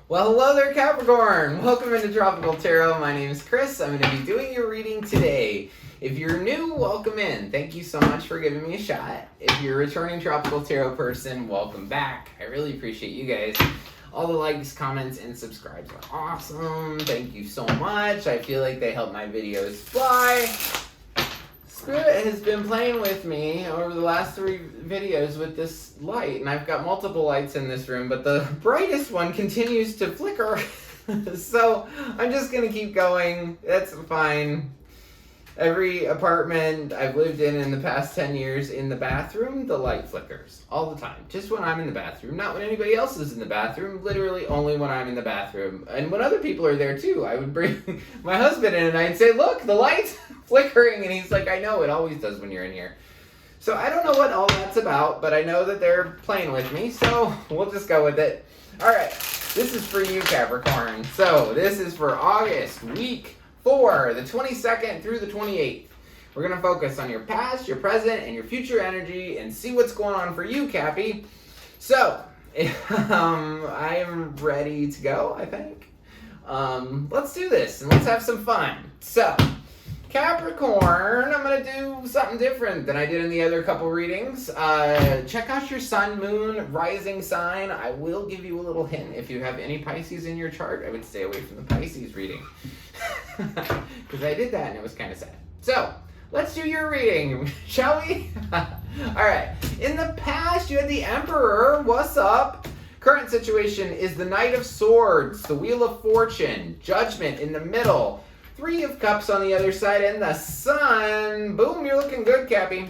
Well, hello there, Capricorn. Welcome into Tropical Tarot. My name is Chris. I'm going to be doing your reading today. If you're new, welcome in. Thank you so much for giving me a shot. If you're a returning Tropical Tarot person, welcome back. I really appreciate you guys. All the likes, comments, and subscribes are awesome. Thank you so much. I feel like they help my videos fly. Spirit has been playing with me over the last 3 videos with this light, and I've got multiple lights in this room, but the brightest one continues to flicker. So I'm just gonna keep going. That's fine. Every apartment I've lived in the past 10 years, in the bathroom, the light flickers all the time. Just when I'm in the bathroom, not when anybody else is in the bathroom, literally only when I'm in the bathroom. And when other people are there too, I would bring my husband in and I'd say, look, the light's flickering. And he's like, I know, it always does when you're in here. So I don't know what all that's about, but I know that they're playing with me, so we'll just go with it. All right, this is for you, Capricorn. So this is for August, week 4, the 22nd through the 28th. We're going to focus on your past, your present, and your future energy and see what's going on for you, Cappy. So, I am ready to go, I think. Let's do this and let's have some fun. So, Capricorn, I'm going to do something different than I did in the other couple readings. Check out your sun, moon, rising sign. I will give you a little hint. If you have any Pisces in your chart, I would stay away from the Pisces reading. Because I did that and it was kind of sad. So, let's do your reading, shall we? Alright, in the past you had the Emperor. What's up? Current situation is the Knight of Swords, the Wheel of Fortune, Judgment in the middle, 3 of Cups on the other side, and the Sun. Boom, you're looking good, Cappy.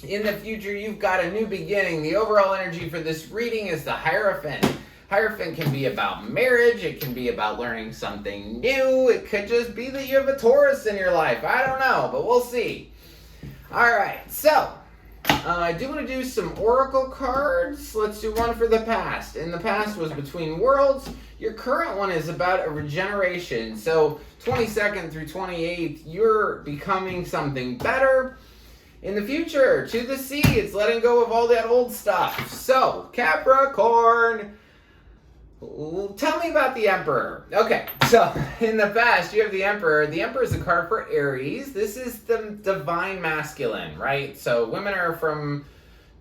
In the future, you've got a new beginning. The overall energy for this reading is the Hierophant. Hierophant can be about marriage. It can be about learning something new. It could just be that you have a Taurus in your life. I don't know, but we'll see. All right, so I do want to do some oracle cards. Let's do one for the past. In the past was Between Worlds. Your current one is about a regeneration. So 22nd through 28th, you're becoming something better. In the future, to the sea, it's letting go of all that old stuff. So, Capricorn, tell me about the Emperor. Okay, so in the past, you have the Emperor. The Emperor is a card for Aries. This is the divine masculine, right? So women are from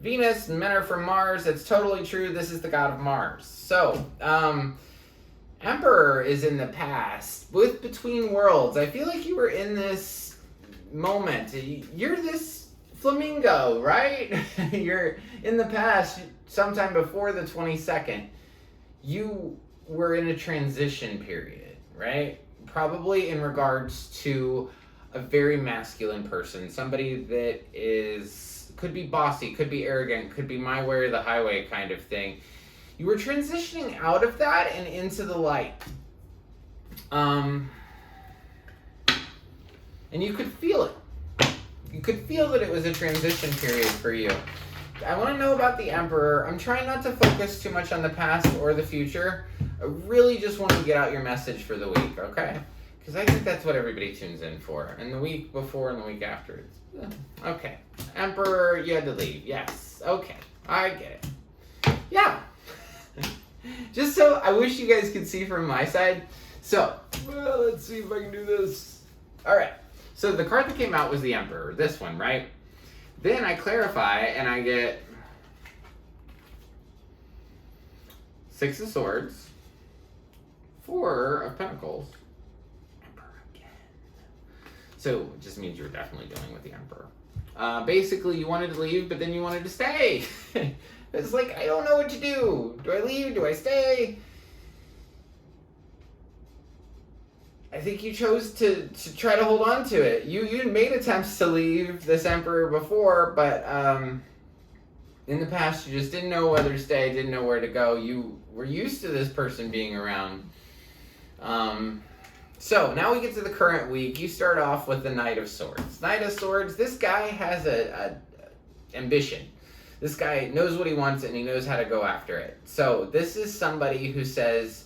Venus and men are from Mars. That's totally true. This is the god of Mars. So, Emperor is in the past with Between Worlds. I feel like you were in this moment. You're this flamingo, right? You're in the past, sometime before the 22nd. You were in a transition period, right? Probably in regards to a very masculine person, somebody that could be bossy, could be arrogant, could be my way or the highway kind of thing. You were transitioning out of that and into the light. And you could feel it. You could feel that it was a transition period for you. I want to know about the Emperor. I'm trying not to focus too much on the past or the future. I really just want to get out your message for the week, okay? Because I think that's what everybody tunes in for. And the week before and the week after. Okay. Emperor, you had to leave. Yes. Okay. I get it. Yeah. Just so I wish you guys could see from my side. So, well, let's see if I can do this. All right. So the card that came out was the Emperor. This one, right? Then I clarify and I get 6 of Swords, 4 of Pentacles, Emperor again. So it just means you're definitely dealing with the Emperor. Basically, you wanted to leave, but then you wanted to stay. It's like, I don't know what to do. Do I leave? Do I stay? I think you chose to try to hold on to it. You made attempts to leave this Emperor before, but in the past you just didn't know whether to stay, didn't know where to go. You were used to this person being around. So now we get to the current week. You start off with the Knight of Swords. Knight of Swords, this guy has a ambition. This guy knows what he wants and he knows how to go after it. So this is somebody who says,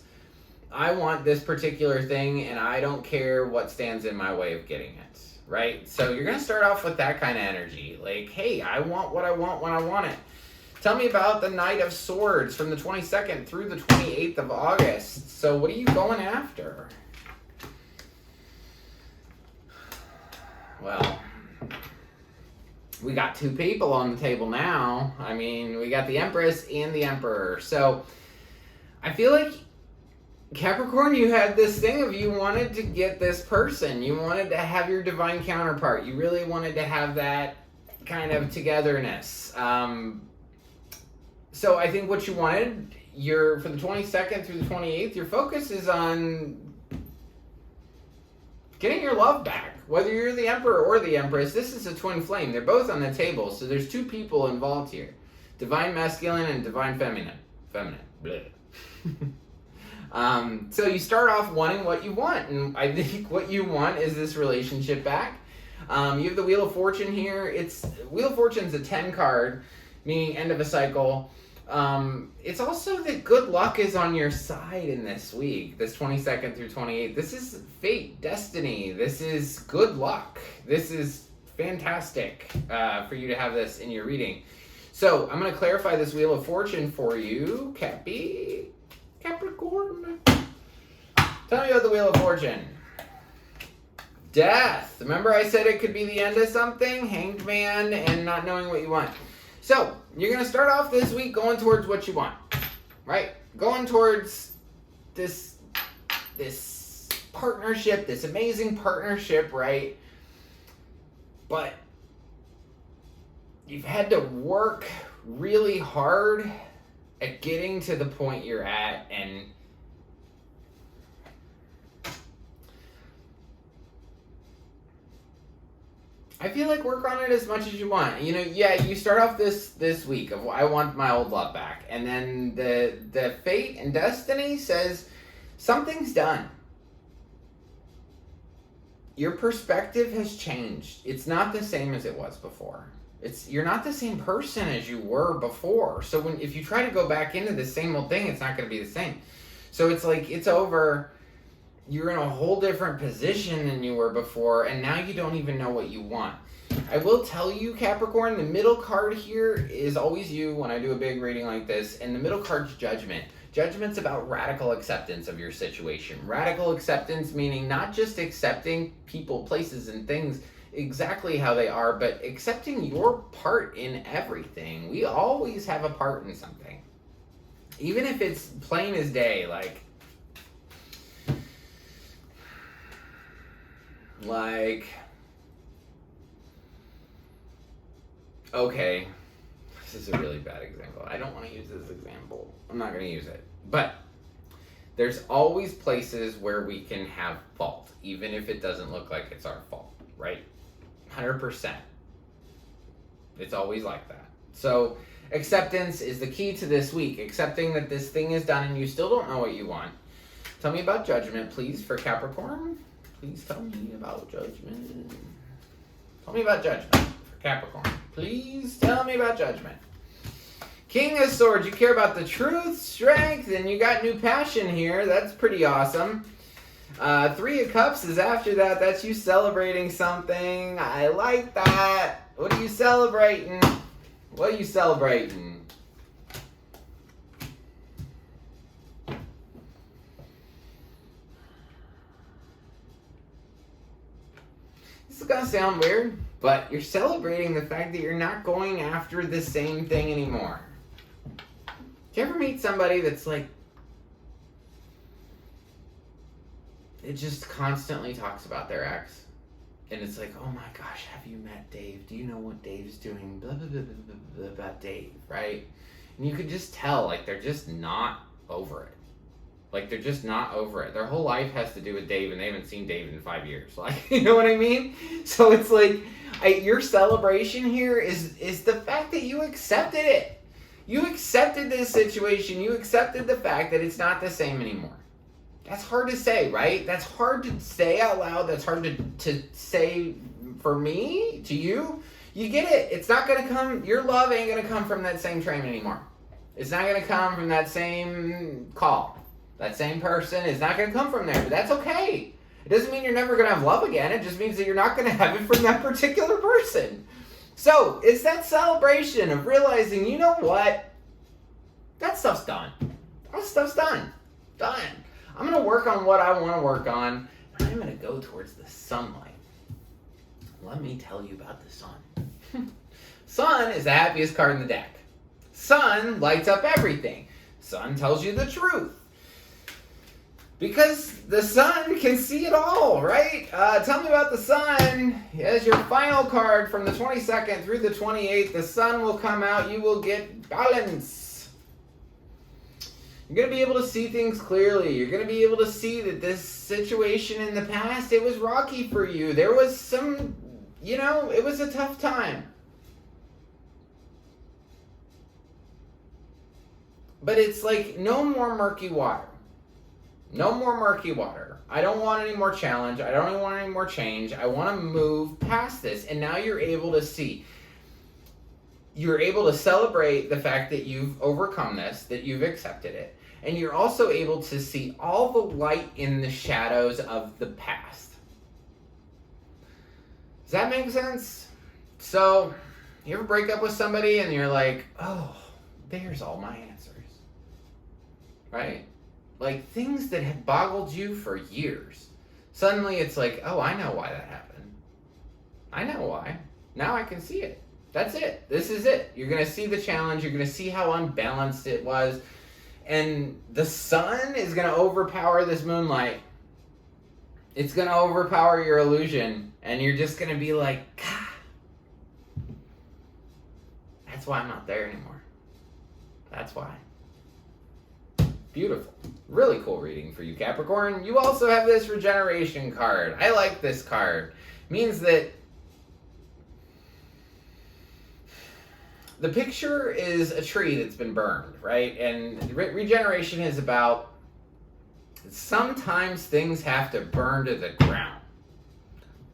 I want this particular thing and I don't care what stands in my way of getting it, right? So you're going to start off with that kind of energy. Like, hey, I want what I want when I want it. Tell me about the Knight of Swords from the 22nd through the 28th of August. So what are you going after? Well, we got two people on the table now. I mean, we got the Empress and the Emperor. So I feel like, Capricorn, you had this thing of you wanted to get this person. You wanted to have your divine counterpart. You really wanted to have that kind of togetherness. So I think what you wanted, for the 22nd through the 28th, your focus is on getting your love back. Whether you're the Emperor or the Empress, this is a twin flame. They're both on the table, so there's two people involved here. Divine masculine and divine feminine. So you start off wanting what you want, and I think what you want is this relationship back. You have the Wheel of Fortune here. Wheel of Fortune's a 10 card, meaning end of a cycle. It's also that good luck is on your side in this week, this 22nd through 28th. This is fate, destiny. This is good luck. This is fantastic for you to have this in your reading. So I'm going to clarify this Wheel of Fortune for you, Capricorn. Tell me about the Wheel of Fortune. Death. Remember I said it could be the end of something? Hanged man and not knowing what you want. So, you're going to start off this week going towards what you want, right? Going towards this partnership, this amazing partnership, right? But you've had to work really hard at getting to the point you're at, and I feel like work on it as much as you want. You know, yeah, you start off this week of I want my old love back, and then the fate and destiny says something's done. Your perspective has changed. It's not the same as it was before. You're not the same person as you were before. So if you try to go back into the same old thing, it's not going to be the same. So it's like it's over. You're in a whole different position than you were before, and now you don't even know what you want. I will tell you, Capricorn, the middle card here is always you when I do a big reading like this, and the middle card's Judgment. Judgment's about radical acceptance of your situation. Radical acceptance meaning not just accepting people, places, and things exactly how they are, but accepting your part in everything. We always have a part in something. Even if it's plain as day, like, okay, this is a really bad example. I don't want to use this example. I'm not going to use it. But there's always places where we can have fault, even if it doesn't look like it's our fault, right? 100%. It's always like that. So acceptance is the key to this week. Accepting that this thing is done and you still don't know what you want. Tell me about Judgment, please, for Capricorn. Please tell me about Judgment. Tell me about Judgment for Capricorn. Please tell me about Judgment. King of Swords, you care about the truth, strength, and you got new passion here. That's pretty awesome. Three of Cups is after that. That's you celebrating something. I like that. What are you celebrating? What are you celebrating? This is going to sound weird, but you're celebrating the fact that you're not going after the same thing anymore. Do you ever meet somebody that's like, it just constantly talks about their ex? And it's like, oh my gosh, have you met Dave? Do you know what Dave's doing? Blah, blah, blah, blah, blah, blah, about Dave, right? And you could just tell, like, they're just not over it. Like, they're just not over it. Their whole life has to do with Dave, and they haven't seen Dave in 5 years. Like, you know what I mean? So it's like, your celebration here is the fact that you accepted it. You accepted this situation. You accepted the fact that it's not the same anymore. That's hard to say, right? That's hard to say out loud. That's hard to say for me, to you. You get it. It's not going to come, your love ain't going to come from that same train anymore. It's not going to come from that same call. That same person is not going to come from there. But that's okay. It doesn't mean you're never going to have love again. It just means that you're not going to have it from that particular person. So it's that celebration of realizing, you know what? That stuff's done. That stuff's done. Done. I'm going to work on what I want to work on. And I'm going to go towards the sunlight. Let me tell you about the sun. Sun is the happiest card in the deck. Sun lights up everything. Sun tells you the truth. Because the sun can see it all, right? Tell me about the sun. As your final card from the 22nd through the 28th, the sun will come out. You will get balance. You're going to be able to see things clearly. You're going to be able to see that this situation in the past, it was rocky for you. There was some, it was a tough time. But it's like no more murky water. No more murky water. I don't want any more challenge. I don't want any more change. I want to move past this. And now you're able to see. You're able to celebrate the fact that you've overcome this, that you've accepted it. And you're also able to see all the light in the shadows of the past. Does that make sense? So, you ever break up with somebody and you're like, oh, there's all my answers. Right? Like things that had boggled you for years. Suddenly it's like, oh, I know why that happened. I know why. Now I can see it. That's it. This is it. You're going to see the challenge. You're going to see how unbalanced it was. And the sun is going to overpower this moonlight. It's going to overpower your illusion. And you're just going to be like, God, that's why I'm not there anymore. That's why. Beautiful. Really cool reading for you, Capricorn. You also have this regeneration card. I like this card. It means that the picture is a tree that's been burned, right? And regeneration is about sometimes things have to burn to the ground.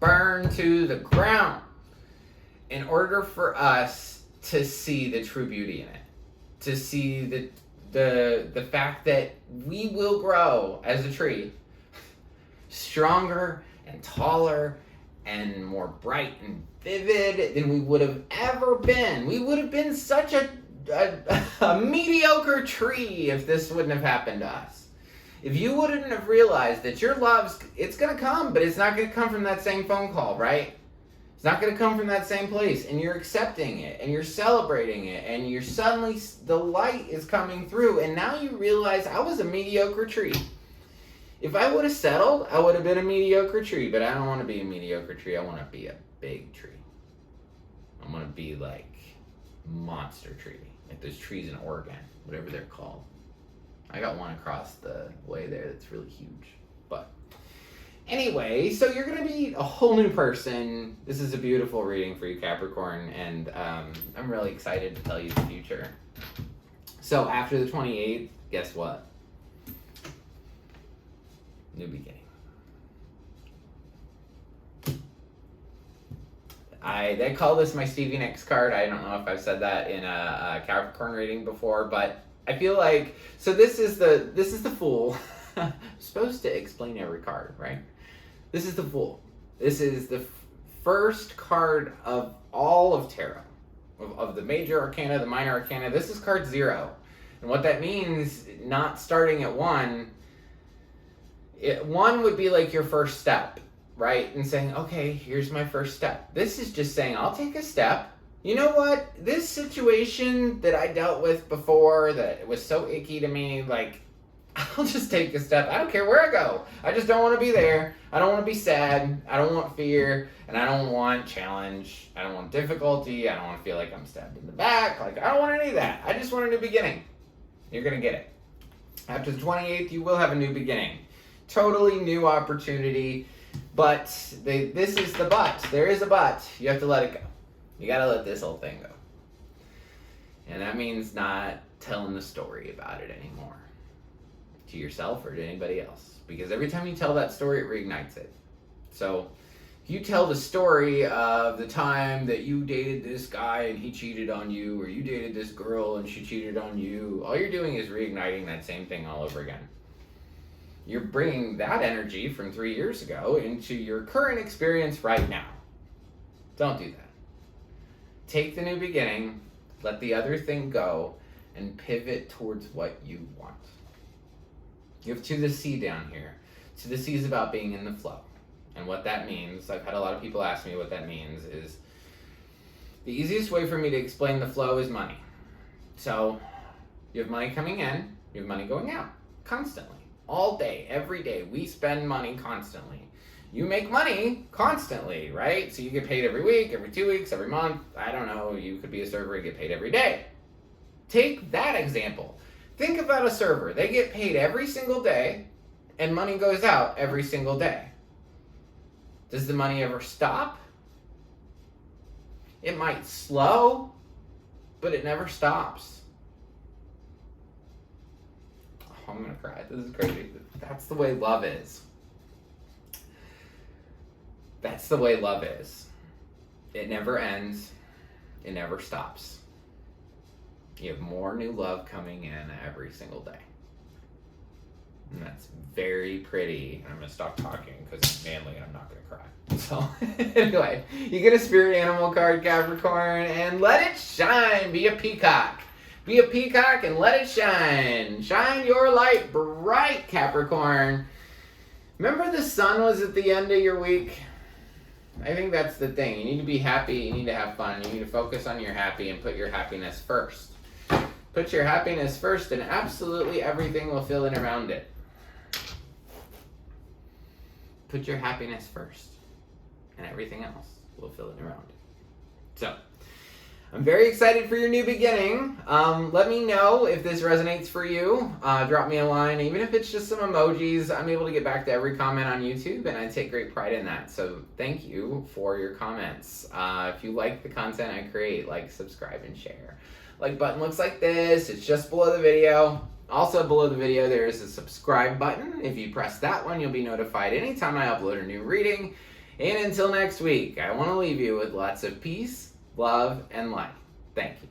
Burn to the ground in order for us to see the true beauty in it. To see the fact that we will grow as a tree stronger and taller and more bright and vivid than we would have ever been. We would have been such a mediocre tree if this wouldn't have happened to us. If you wouldn't have realized that your love's, it's going to come, but it's not going to come from that same phone call, right? It's not going to come from that same place, and you're accepting it, and you're celebrating it, and you're suddenly, the light is coming through, and now you realize I was a mediocre tree. If I would have settled, I would have been a mediocre tree, but I don't want to be a mediocre tree. I want to be a big tree. I want to be like monster tree, like those trees in Oregon, whatever they're called. I got one across the way there that's really huge, but anyway, so you're going to be a whole new person. This is a beautiful reading for you, Capricorn, and I'm really excited to tell you the future. So after the 28th, guess what? New beginning. They call this my Stevie Nicks card. I don't know if I've said that in a Capricorn reading before, but I feel like, so this is the Fool. I'm supposed to explain every card, right? This is the Fool. This is the first card of all of tarot, of the major arcana, the minor arcana. This is card 0. And what that means, not starting at 1, 1 would be like your first step, right? And saying, okay, here's my first step. This is just saying, I'll take a step. You know what? This situation that I dealt with before, that it was so icky to me, like, I'll just take a step. I don't care where I go. I just don't want to be there. I don't want to be sad. I don't want fear. And I don't want challenge. I don't want difficulty. I don't want to feel like I'm stabbed in the back. Like, I don't want any of that. I just want a new beginning. You're going to get it. After the 28th, you will have a new beginning. Totally new opportunity. But this is the but. There is a but. You have to let it go. You got to let this whole thing go. And that means not telling the story about it anymore. To yourself or to anybody else. Because every time you tell that story, it reignites it. So, if you tell the story of the time that you dated this guy and he cheated on you, or you dated this girl and she cheated on you, all you're doing is reigniting that same thing all over again. You're bringing that energy from 3 years ago into your current experience right now. Don't do that. Take the new beginning, let the other thing go, and pivot towards what you want. You have to the sea down here. To the sea is about being in the flow. And what that means, I've had a lot of people ask me what that means, is the easiest way for me to explain the flow is money. So you have money coming in, you have money going out, constantly. All day, every day, we spend money constantly. You make money constantly, right? So you get paid every week, every 2 weeks, every month. I don't know, you could be a server and get paid every day. Take that example. Think about a server. They get paid every single day, and money goes out every single day. Does the money ever stop? It might slow, but it never stops. Oh, I'm gonna cry. This is crazy. That's the way love is. That's the way love is. It never ends. It never stops. You have more new love coming in every single day. And that's very pretty. I'm going to stop talking because it's manly and I'm not going to cry. So, anyway, you get a spirit animal card, Capricorn, and let it shine. Be a peacock. Be a peacock and let it shine. Shine your light bright, Capricorn. Remember the sun was at the end of your week? I think that's the thing. You need to be happy. You need to have fun. You need to focus on your happy and put your happiness first. Put your happiness first and absolutely everything will fill in around it. Put your happiness first and everything else will fill in around it. So, I'm very excited for your new beginning. Let me know if this resonates for you. Drop me a line, even if it's just some emojis. I'm able to get back to every comment on YouTube, and I take great pride in that. So thank you for your comments. If you like the content I create, like, subscribe, and share. Like button looks like this. It's just below the video. Also below the video, there is a subscribe button. If you press that one, you'll be notified anytime I upload a new reading. And until next week, I want to leave you with lots of peace, love, and light. Thank you.